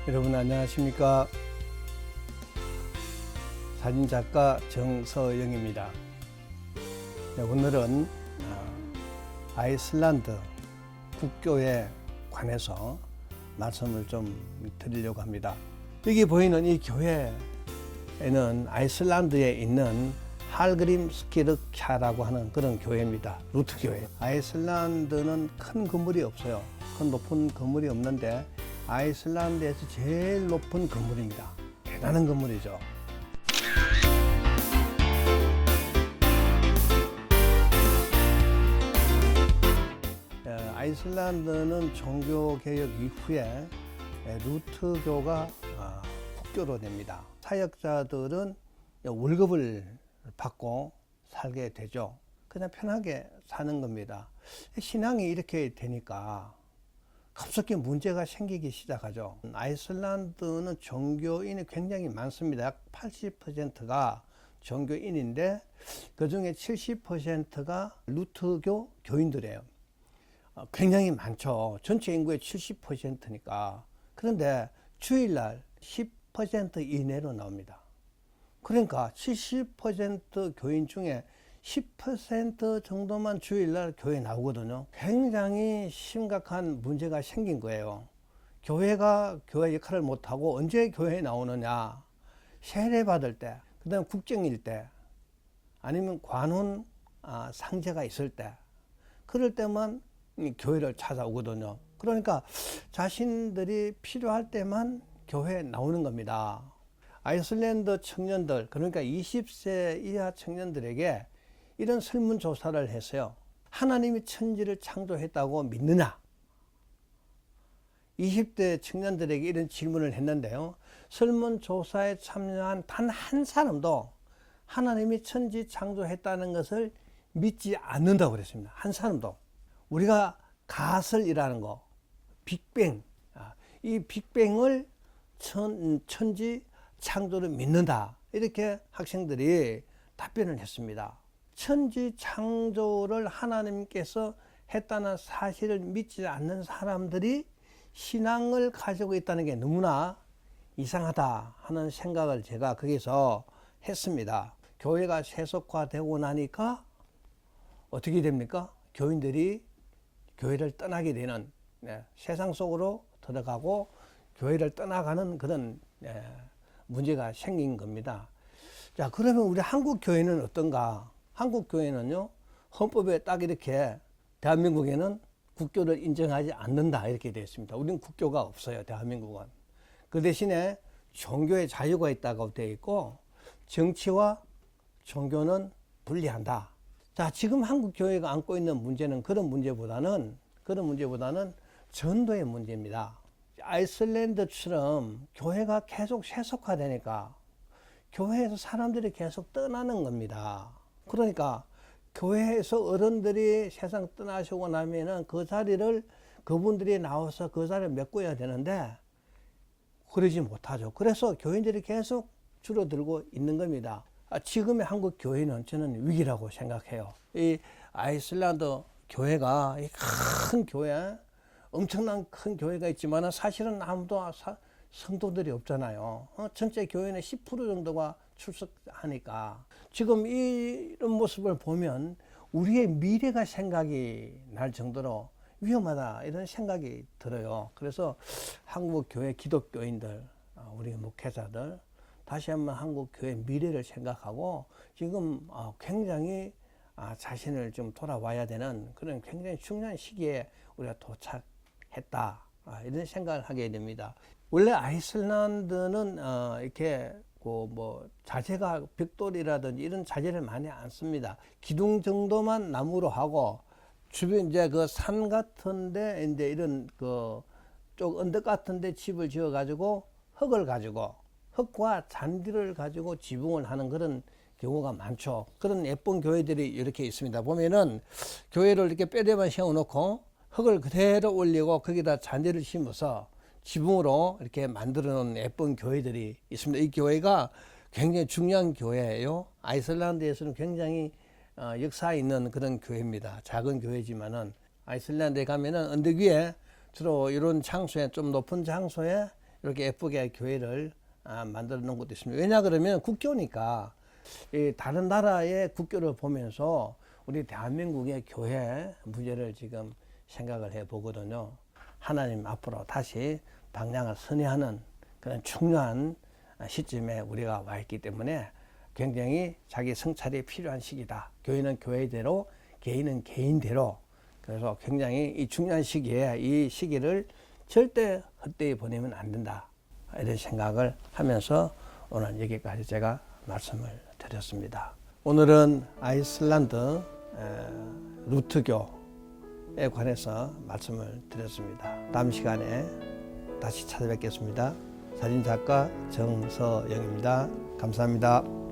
여러분 안녕하십니까. 사진작가 정서영입니다. 네, 오늘은 아이슬란드 국교에 관해서 말씀을 좀 드리려고 합니다. 여기 보이는 이 교회에는 아이슬란드에 있는 할그림스키르캬라고 하는 그런 교회입니다. 루트 교회. 아이슬란드는 큰 건물이 없어요. 큰 높은 건물이 없는데 아이슬란드에서 제일 높은 건물입니다. 대단한 건물이죠. 아이슬란드는 종교개혁 이후에 루트교가 국교로 됩니다. 사역자들은 월급을 받고 살게 되죠. 그냥 편하게 사는 겁니다. 신앙이 이렇게 되니까 급속히 문제가 생기기 시작하죠. 아이슬란드는 종교인이 굉장히 많습니다. 약 80%가 종교인인데 그 중에 70%가 루트교 교인들이에요. 굉장히 많죠. 전체 인구의 70%니까. 그런데 주일날 10% 이내로 나옵니다. 그러니까 70% 교인 중에 10% 정도만 주일날 교회 나오거든요. 굉장히 심각한 문제가 생긴 거예요. 교회가 교회 역할을 못하고 언제 교회에 나오느냐. 세례 받을 때, 그 다음에 국정일 때, 아니면 관훈 상제가 있을 때, 그럴 때만 교회를 찾아오거든요. 그러니까 자신들이 필요할 때만 교회에 나오는 겁니다. 아이슬란드 청년들, 그러니까 20세 이하 청년들에게 이런 설문조사를 했어요. 하나님이 천지를 창조했다고 믿느냐? 20대 청년들에게 이런 질문을 했는데요. 설문조사에 참여한 단 한 사람도 하나님이 천지 창조했다는 것을 믿지 않는다고 그랬습니다. 한 사람도. 우리가 가설이라는 거, 빅뱅, 이 빅뱅을 천지 창조를 믿는다. 이렇게 학생들이 답변을 했습니다. 천지 창조를 하나님께서 했다는 사실을 믿지 않는 사람들이 신앙을 가지고 있다는 게 너무나 이상하다 하는 생각을 제가 거기서 했습니다. 교회가 세속화되고 나니까 어떻게 됩니까? 교인들이 교회를 떠나게 되는, 세상 속으로 들어가고 교회를 떠나가는 그런 문제가 생긴 겁니다. 자, 그러면 우리 한국 교회는 어떤가? 한국 교회는요, 헌법에 딱 이렇게 대한민국에는 국교를 인정하지 않는다 이렇게 되어 있습니다. 우리는 국교가 없어요, 대한민국은. 그 대신에 종교의 자유가 있다고 되어 있고 정치와 종교는 분리한다. 자, 지금 한국 교회가 안고 있는 문제는 그런 문제보다는 전도의 문제입니다. 아이슬란드처럼 교회가 계속 세속화되니까 교회에서 사람들이 계속 떠나는 겁니다. 그러니까 교회에서 어른들이 세상 떠나시고 나면은 그 자리를 그분들이 나와서 그 자리를 메꿔야 되는데 그러지 못하죠. 그래서 교인들이 계속 줄어들고 있는 겁니다. 지금의 한국 교회는 저는 위기라고 생각해요. 이 아이슬란드 교회가 큰 교회, 엄청난 큰 교회가 있지만 사실은 아무도 성도들이 없잖아요. 전체 교회는 10% 정도가 출석하니까 지금 이런 모습을 보면 우리의 미래가 생각이 날 정도로 위험하다 이런 생각이 들어요. 그래서 한국 교회 기독교인들, 우리 목회자들 다시 한번 한국 교회 미래를 생각하고 지금 굉장히 자신을 좀 돌아와야 되는 그런 굉장히 중요한 시기에 우리가 도착했다 이런 생각을 하게 됩니다. 원래 아이슬란드는 이렇게 자재가 벽돌이라든지 이런 자재를 많이 안 씁니다. 기둥 정도만 나무로 하고 주변 이제 그 산 같은데 이제 이런 쪽 언덕 같은데 집을 지어 가지고 흙과 잔디를 가지고 지붕을 하는 그런 경우가 많죠. 그런 예쁜 교회들이 이렇게 있습니다. 보면은 교회를 이렇게 뼈대만 세워놓고 흙을 그대로 올리고 거기다 잔디를 심어서 지붕으로 이렇게 만들어 놓은 예쁜 교회들이 있습니다. 이 교회가 굉장히 중요한 교회예요. 아이슬란드에서는 굉장히 역사 있는 그런 교회입니다. 작은 교회지만은 아이슬란드에 가면은 언덕 위에 주로 이런 장소에 좀 높은 장소에 이렇게 예쁘게 교회를 만들어 놓은 것도 있습니다. 왜냐 그러면 국교니까 이 다른 나라의 국교를 보면서 우리 대한민국의 교회 문제를 지금 생각을 해 보거든요. 하나님 앞으로 다시 방향을 선회하는 그런 중요한 시점에 우리가 와 있기 때문에 굉장히 자기 성찰이 필요한 시기다. 교회는 교회대로, 개인은 개인대로. 그래서 굉장히 이 중요한 시기에 이 시기를 절대 헛되이 보내면 안 된다. 이런 생각을 하면서 오늘 여기까지 제가 말씀을 드렸습니다. 오늘은 아이슬란드 루트교에 관해서 말씀을 드렸습니다. 다음 시간에 다시 찾아뵙겠습니다. 사진작가 정서영입니다. 감사합니다.